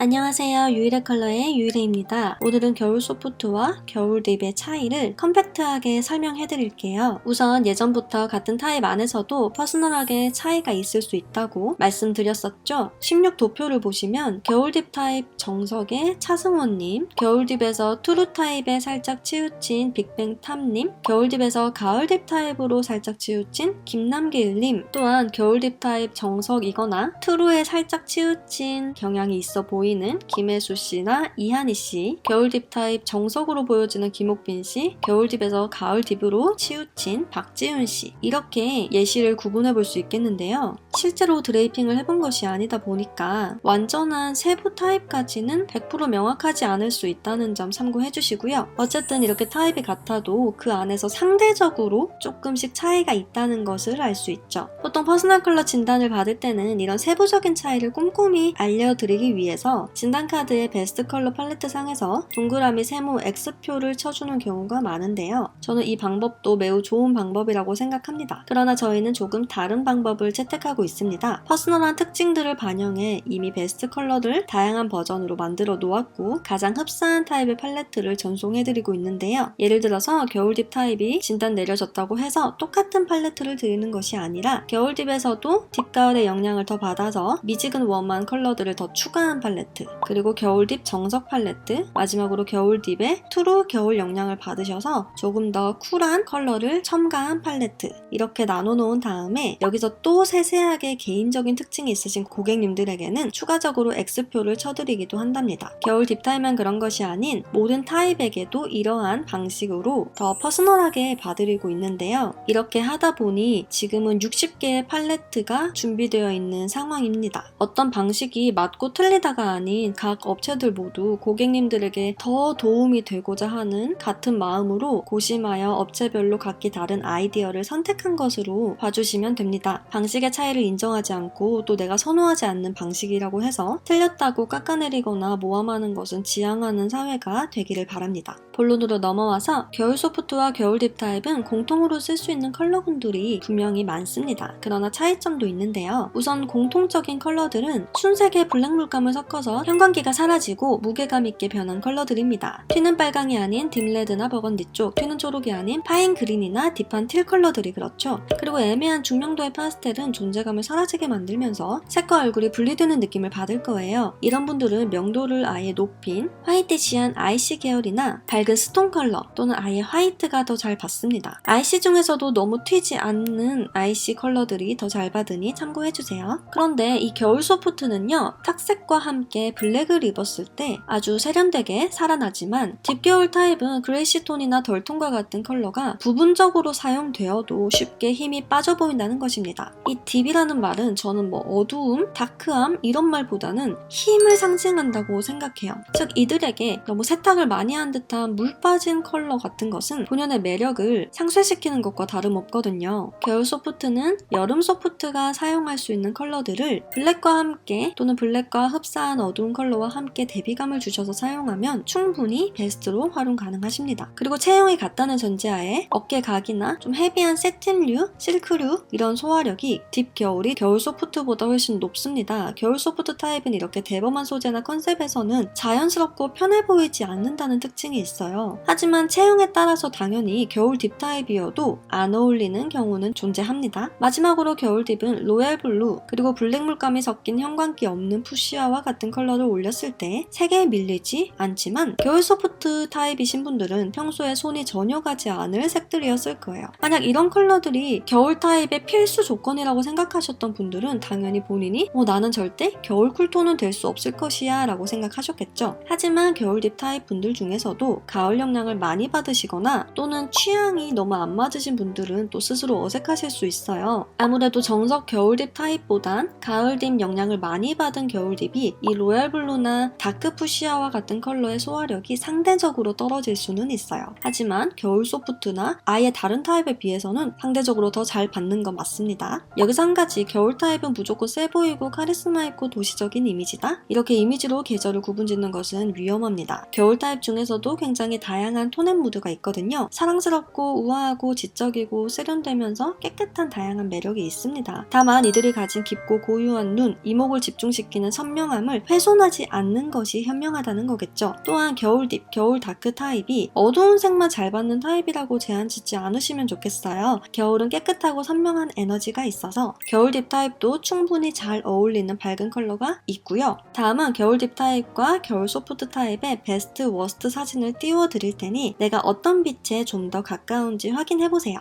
안녕하세요. 유일의 컬러의 유일혜입니다. 오늘은 겨울 소프트와 겨울 립의 차이를 컴팩트하게 설명해 드릴게요. 우선 예전부터 같은 타입 안에서도 퍼스널하게 차이가 있을 수 있다고 말씀드렸었죠. 16 도표를 보시면 겨울 립 타입 정석의 차승원님, 겨울 립에서 투루 타입에 살짝 치우친 빅뱅 탑님, 겨울 립에서 가을 립 타입으로 살짝 치우친 김남길님, 또한 겨울 립 타입 정석이거나 투루에 살짝 치우친 경향이 있어 보이는 김혜수씨나 이한희씨, 겨울 딥 타입 정석으로 보여지는 김옥빈씨, 겨울 딥에서 가을 딥으로 치우친 박지윤씨, 이렇게 예시를 구분해 볼 수 있겠는데요. 실제로 드레이핑을 해본 것이 아니다 보니까 완전한 세부 타입까지는 100% 명확하지 않을 수 있다는 점 참고해 주시고요. 어쨌든 이렇게 타입이 같아도 그 안에서 상대적으로 조금씩 차이가 있다는 것을 알 수 있죠. 보통 퍼스널 컬러 진단을 받을 때는 이런 세부적인 차이를 꼼꼼히 알려드리기 위해서 진단카드의 베스트 컬러 팔레트 상에서 동그라미 세모 X표를 쳐주는 경우가 많은데요. 저는 이 방법도 매우 좋은 방법이라고 생각합니다. 그러나 저희는 조금 다른 방법을 채택하고 있습니다. 퍼스널한 특징들을 반영해 이미 베스트 컬러를 다양한 버전으로 만들어 놓았고 가장 흡사한 타입의 팔레트를 전송해드리고 있는데요. 예를 들어서 겨울 딥 타입이 진단 내려졌다고 해서 똑같은 팔레트를 드리는 것이 아니라 겨울 딥에서도 딥가을의 영향을 더 받아서 미지근 웜한 컬러들을 더 추가한 팔레트, 그리고 겨울 딥 정석 팔레트, 마지막으로 겨울 딥의 투루 겨울 영향을 받으셔서 조금 더 쿨한 컬러를 첨가한 팔레트, 이렇게 나눠 놓은 다음에 여기서 또 세세하게 개인적인 특징이 있으신 고객님들에게는 추가적으로 X표를 쳐드리기도 한답니다. 겨울 딥 타입만 그런 것이 아닌 모든 타입에게도 이러한 방식으로 더 퍼스널하게 봐드리고 있는데요. 이렇게 하다 보니 지금은 60개의 팔레트가 준비되어 있는 상황입니다. 어떤 방식이 맞고 틀리다가 아닌 각 업체들 모두 고객님들에게 더 도움이 되고자 하는 같은 마음으로 고심하여 업체별로 각기 다른 아이디어를 선택한 것으로 봐주시면 됩니다. 방식의 차이를 인정하지 않고 또 내가 선호하지 않는 방식이라고 해서 틀렸다고 깎아내리거나 모함하는 것은 지향하는 사회가 되기를 바랍니다. 본론으로 넘어와서 겨울 소프트와 겨울 딥 타입은 공통으로 쓸 수 있는 컬러군들이 분명히 많습니다. 그러나 차이점도 있는데요. 우선 공통적인 컬러들은 순색의 블랙 물감을 섞어서 형광기가 사라지고 무게감 있게 변한 컬러들입니다. 튀는 빨강이 아닌 딥레드나 버건디 쪽, 튀는 초록이 아닌 파인 그린이나 딥한 틸 컬러들이 그렇죠. 그리고 애매한 중명도의 파스텔은 존재감을 사라지게 만들면서 색과 얼굴이 분리되는 느낌을 받을 거예요. 이런 분들은 명도를 아예 높인 화이티시한 아이시 계열이나 밝은 스톤 컬러 또는 아예 화이트가 더 잘 받습니다. 아이시 중에서도 너무 튀지 않는 아이시 컬러들이 더 잘 받으니 참고해주세요. 그런데 이 겨울 소프트는요, 탁색과 함께 블랙을 입었을 때 아주 세련되게 살아나지만 딥겨울 타입은 그레이시 톤이나 덜톤과 같은 컬러가 부분적으로 사용되어도 쉽게 힘이 빠져 보인다는 것입니다. 이 딥이라는 말은 저는 어두움, 다크함 이런 말보다는 힘을 상징한다고 생각해요. 즉 이들에게 너무 세탁을 많이 한 듯한 물 빠진 컬러 같은 것은 본연의 매력을 상쇄시키는 것과 다름없거든요. 겨울 소프트는 여름 소프트가 사용할 수 있는 컬러들을 블랙과 함께 또는 블랙과 흡사한 어두운 컬러와 함께 대비감을 주셔서 사용하면 충분히 베스트로 활용 가능하십니다. 그리고 체형이 같다는 전제하에 어깨 각이나 좀 헤비한 세틴류, 실크류 이런 소화력이 딥 겨울이 겨울 소프트보다 훨씬 높습니다. 겨울 소프트 타입은 이렇게 대범한 소재나 컨셉에서는 자연스럽고 편해 보이지 않는다는 특징이 있어요. 하지만 체형에 따라서 당연히 겨울 딥 타입이어도 안 어울리는 경우는 존재합니다. 마지막으로 겨울 딥은 로얄 블루 그리고 블랙 물감이 섞인 형광기 없는 푸시아와 같은 컬러를 올렸을 때 색에 밀리지 않지만 겨울 소프트 타입이신 분들은 평소에 손이 전혀 가지 않을 색들이었을 거예요. 만약 이런 컬러들이 겨울 타입의 필수 조건이라고 생각하셨던 분들은 당연히 본인이 나는 절대 겨울 쿨톤은 될 수 없을 것이야 라고 생각하셨겠죠. 하지만 겨울 딥 타입 분들 중에서도 가을 영향을 많이 받으시거나 또는 취향이 너무 안 맞으신 분들은 또 스스로 어색하실 수 있어요. 아무래도 정석 겨울 딥 타입보단 가을 딥 영향을 많이 받은 겨울 딥이 이 로얄 블루나 다크 푸시아와 같은 컬러의 소화력이 상대적으로 떨어질 수는 있어요. 하지만 겨울 소프트나 아예 다른 타입에 비해서는 상대적으로 더 잘 받는 건 맞습니다. 여기서 한 가지 가지, 겨울 타입은 무조건 세 보이고 카리스마 있고 도시적인 이미지다? 이렇게 이미지로 계절을 구분짓는 것은 위험합니다. 겨울 타입 중에서도 굉장히 다양한 톤 앤 무드가 있거든요. 사랑스럽고 우아하고 지적이고 세련되면서 깨끗한 다양한 매력이 있습니다. 다만 이들이 가진 깊고 고유한 눈, 이목을 집중시키는 선명함을 훼손하지 않는 것이 현명하다는 거겠죠. 또한 겨울 딥, 겨울 다크 타입이 어두운 색만 잘 받는 타입이라고 제한 짓지 않으시면 좋겠어요. 겨울은 깨끗하고 선명한 에너지가 있어서 겨울 딥 타입도 충분히 잘 어울리는 밝은 컬러가 있고요. 다음은 겨울 딥 타입과 겨울 소프트 타입의 베스트 워스트 사진을 띄워 드릴 테니 내가 어떤 빛에 좀 더 가까운지 확인해 보세요.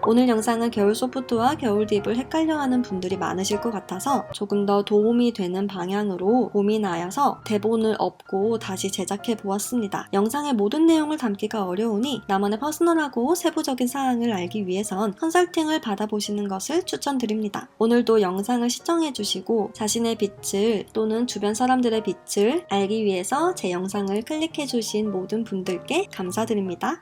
오늘 영상은 겨울 소프트와 겨울 딥을 헷갈려하는 분들이 많으실 것 같아서 조금 더 도움이 되는 방향으로 고민하여서 대본을 엎고 다시 제작해 보았습니다. 영상의 모든 내용을 담기가 어려우니 나만의 퍼스널하고 세부적인 사항을 알기 위해선 컨설팅을 받아보시는 것을 추천드립니다. 오늘도 영상을 시청해주시고 자신의 빛을 또는 주변 사람들의 빛을 알기 위해서 제 영상을 클릭해주신 모든 분들께 감사드립니다.